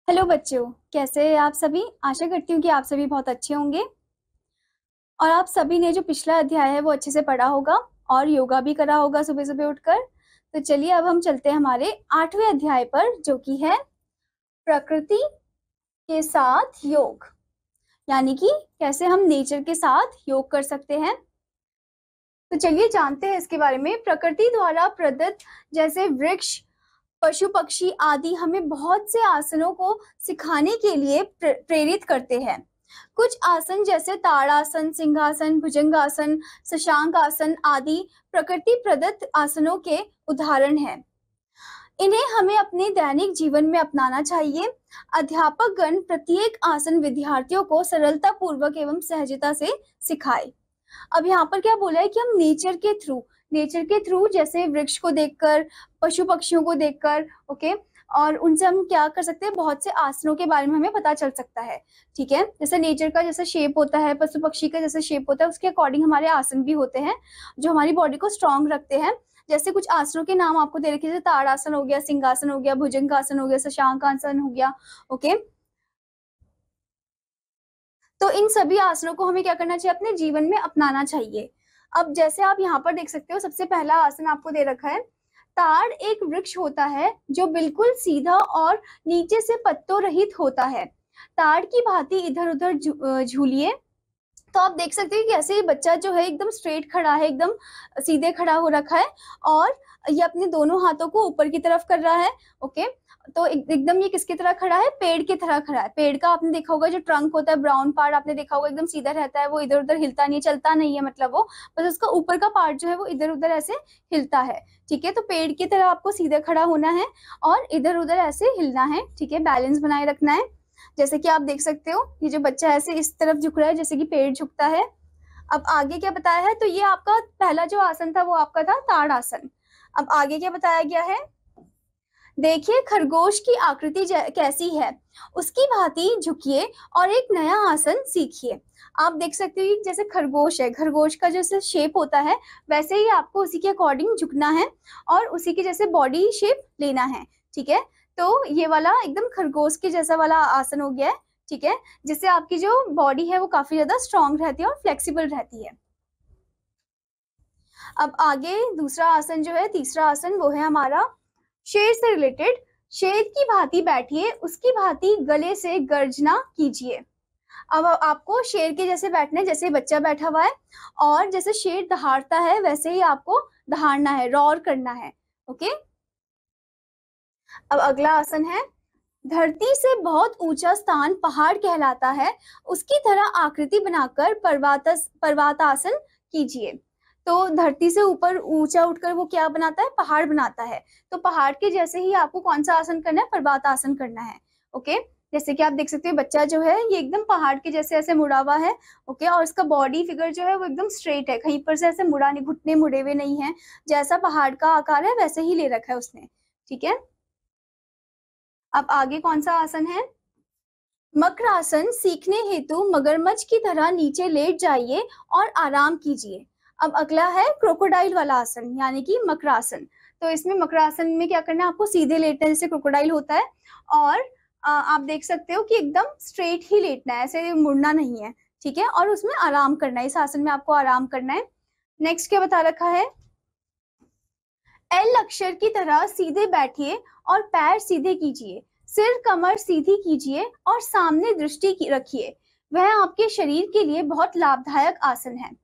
Hello बच्चों, कैसे हैं आप सभी। आशा करती हूँ कि आप सभी बहुत अच्छे होंगे और आप सभी ने जो पिछला अध्याय है वो अच्छे से पढ़ा होगा और योगा भी करा होगा सुबह सुबह उठकर। तो चलिए अब हम चलते हैं हमारे 8वें अध्याय पर, जो कि है प्रकृति के साथ योग, यानी कि कैसे हम नेचर के साथ योग कर सकते हैं। तो चलिए जानते हैं इसके बारे में। प्रकृति द्वारा प्रदत्त जैसे वृक्ष, पशु पक्षी आदि हमें बहुत से आसनों को सिखाने के लिए प्रेरित करते हैं। कुछ आसन जैसे ताड़ासन, सिंहासन, भुजंगासन, शशांक आसन आदि प्रकृति प्रदत्त आसनों के उदाहरण हैं। इन्हें हमें अपने दैनिक जीवन में अपनाना चाहिए। अध्यापक गण प्रत्येक आसन विद्यार्थियों को सरलता पूर्वक एवं सहजता से सिखाए। अब यहाँ पर क्या बोला है कि हम नेचर के थ्रू जैसे वृक्ष को देखकर, पशु पक्षियों को देखकर, ओके, और उनसे हम क्या कर सकते हैं, बहुत से आसनों के बारे में हमें पता चल सकता है। ठीक है, जैसे नेचर का जैसे शेप होता है, पशु पक्षी का जैसे शेप होता है, उसके अकॉर्डिंग हमारे आसन भी होते हैं जो हमारी बॉडी को स्ट्रांग रखते हैं। जैसे कुछ आसनों के नाम आपको दे रखे, जैसे ताड़ासन हो गया, सिंहासन हो गया, भुजंगासन हो गया, शशांक आसन हो गया। ओके, तो इन सभी आसनों को हमें क्या करना चाहिए, अपने जीवन में अपनाना चाहिए। अब जैसे आप यहाँ पर देख सकते हो, सबसे पहला आसन आपको दे रखा है। ताड़ एक वृक्ष होता है जो बिल्कुल सीधा और नीचे से पत्तों रहित होता है। ताड़ की भांति इधर उधर झूलिए। तो आप देख सकते हैं कि ऐसे बच्चा जो है एकदम स्ट्रेट खड़ा है, एकदम सीधे खड़ा हो रखा है और ये अपने दोनों हाथों को ऊपर की तरफ कर रहा है। ओके, तो एकदम ये किसकी तरह खड़ा है, पेड़ की तरह खड़ा है। पेड़ का आपने देखा होगा जो ट्रंक होता है, ब्राउन पार्ट आपने देखा होगा एकदम सीधा रहता है, वो इधर उधर हिलता नहीं, चलता नहीं है, मतलब वो बस उसका ऊपर का पार्ट जो है वो इधर उधर ऐसे हिलता है। ठीक है, तो पेड़ की तरह आपको सीधा खड़ा होना है और इधर उधर ऐसे हिलना है। ठीक है, बैलेंस बनाए रखना है। जैसे कि आप देख सकते हो ये जो बच्चा ऐसे इस तरफ झुक रहा है जैसे कि पेड़ झुकता है। अब आगे क्या बताया है, तो ये आपका पहला जो आसन था वो आपका था ताड़ आसन। अब आगे क्या बताया गया है, देखिए खरगोश की आकृति कैसी है, उसकी भांति झुकिए और एक नया आसन सीखिए। आप देख सकते हो जैसे खरगोश है, खरगोश का जैसे शेप होता है वैसे ही आपको उसी के अकॉर्डिंग झुकना है और उसी के जैसे बॉडी शेप लेना है। ठीक है, तो ये वाला एकदम खरगोश के जैसा वाला आसन हो गया है। ठीक है, जिससे आपकी जो बॉडी है वो काफी ज्यादा स्ट्रांग रहती है और फ्लेक्सिबल रहती है। अब आगे दूसरा आसन जो है, तीसरा आसन, वो है हमारा शेर से रिलेटेड। शेर की भांति बैठिए, उसकी भांति गले से गर्जना कीजिए। अब आपको शेर के जैसे बैठना है, जैसे बच्चा बैठा हुआ है और जैसे शेर दहाड़ता है वैसे ही आपको दहाड़ना है, रॉर करना है। ओके, अब अगला आसन है, धरती से बहुत ऊंचा स्थान पहाड़ कहलाता है, उसकी तरह आकृति बनाकर पर्वतासन कीजिए। तो धरती से ऊपर ऊंचा उठकर वो क्या बनाता है, पहाड़ बनाता है। तो पहाड़ के जैसे ही आपको कौन सा आसन करना है, पर्वतासन करना है। ओके, जैसे कि आप देख सकते हो बच्चा जो है ये एकदम पहाड़ के जैसे ऐसे मुड़ा हुआ है। ओके, और इसका बॉडी फिगर जो है वो एकदम स्ट्रेट है, कहीं पर से ऐसे मुड़ा नहीं, घुटने मुड़े हुए नहीं है, जैसा पहाड़ का आकार है वैसे ही ले रखा है उसने। ठीक है, अब आगे कौन सा आसन है, मकरासन सीखने हेतु मगरमच्छ की तरह नीचे लेट जाइए और आराम कीजिए। अब अगला है क्रोकोडाइल वाला आसन, यानी कि मकरासन। तो इसमें मकरासन में क्या करना है, आपको सीधे लेटना है जैसे क्रोकोडाइल होता है और आप देख सकते हो कि एकदम स्ट्रेट ही लेटना है, ऐसे मुड़ना नहीं है। ठीक है, और उसमें आराम करना है, इस आसन में आपको आराम करना है। नेक्स्ट क्या बता रखा है, एल अक्षर की तरह सीधे बैठिए और पैर सीधे कीजिए, सिर कमर सीधी कीजिए और सामने दृष्टि रखिए। वह आपके शरीर के लिए बहुत लाभदायक आसन है।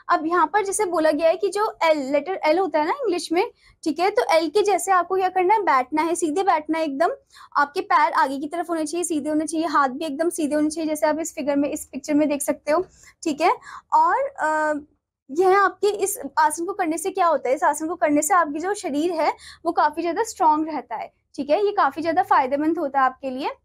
अब यहाँ पर जैसे बोला गया है कि जो लेटर एल होता है ना इंग्लिश में, ठीक है, तो एल के जैसे आपको क्या करना है, बैठना है, सीधे बैठना है एकदम। आपके पैर आगे की तरफ होने चाहिए, सीधे होने चाहिए, हाथ भी एकदम सीधे होने चाहिए, जैसे आप इस फिगर में, इस पिक्चर में देख सकते हो। ठीक है, और यह आपके इस आसन को करने से क्या होता है, इस आसन को करने से आपकी जो शरीर है वो काफी ज्यादा स्ट्रांग रहता है। ठीक है, ये काफी ज्यादा फायदेमंद होता है आपके लिए।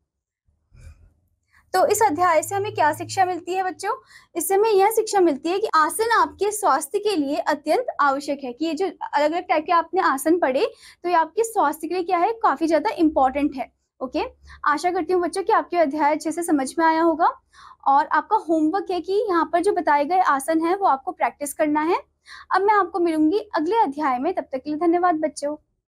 तो इस अध्याय से हमें क्या शिक्षा मिलती है बच्चों, इससे हमें यह शिक्षा मिलती है कि आसन आपके स्वास्थ्य के लिए अत्यंत आवश्यक है। कि ये जो अलग अलग टाइप के आपने आसन पढ़े तो ये आपके स्वास्थ्य के लिए क्या है, काफी ज्यादा इंपॉर्टेंट है। ओके, आशा करती हूँ बच्चों कि आपके अध्याय अच्छे से समझ में आया होगा और आपका होमवर्क है कि यहाँ पर जो बताए गए आसन है वो आपको प्रैक्टिस करना है। अब मैं आपको मिलूंगी अगले अध्याय में, तब तक के लिए धन्यवाद बच्चों।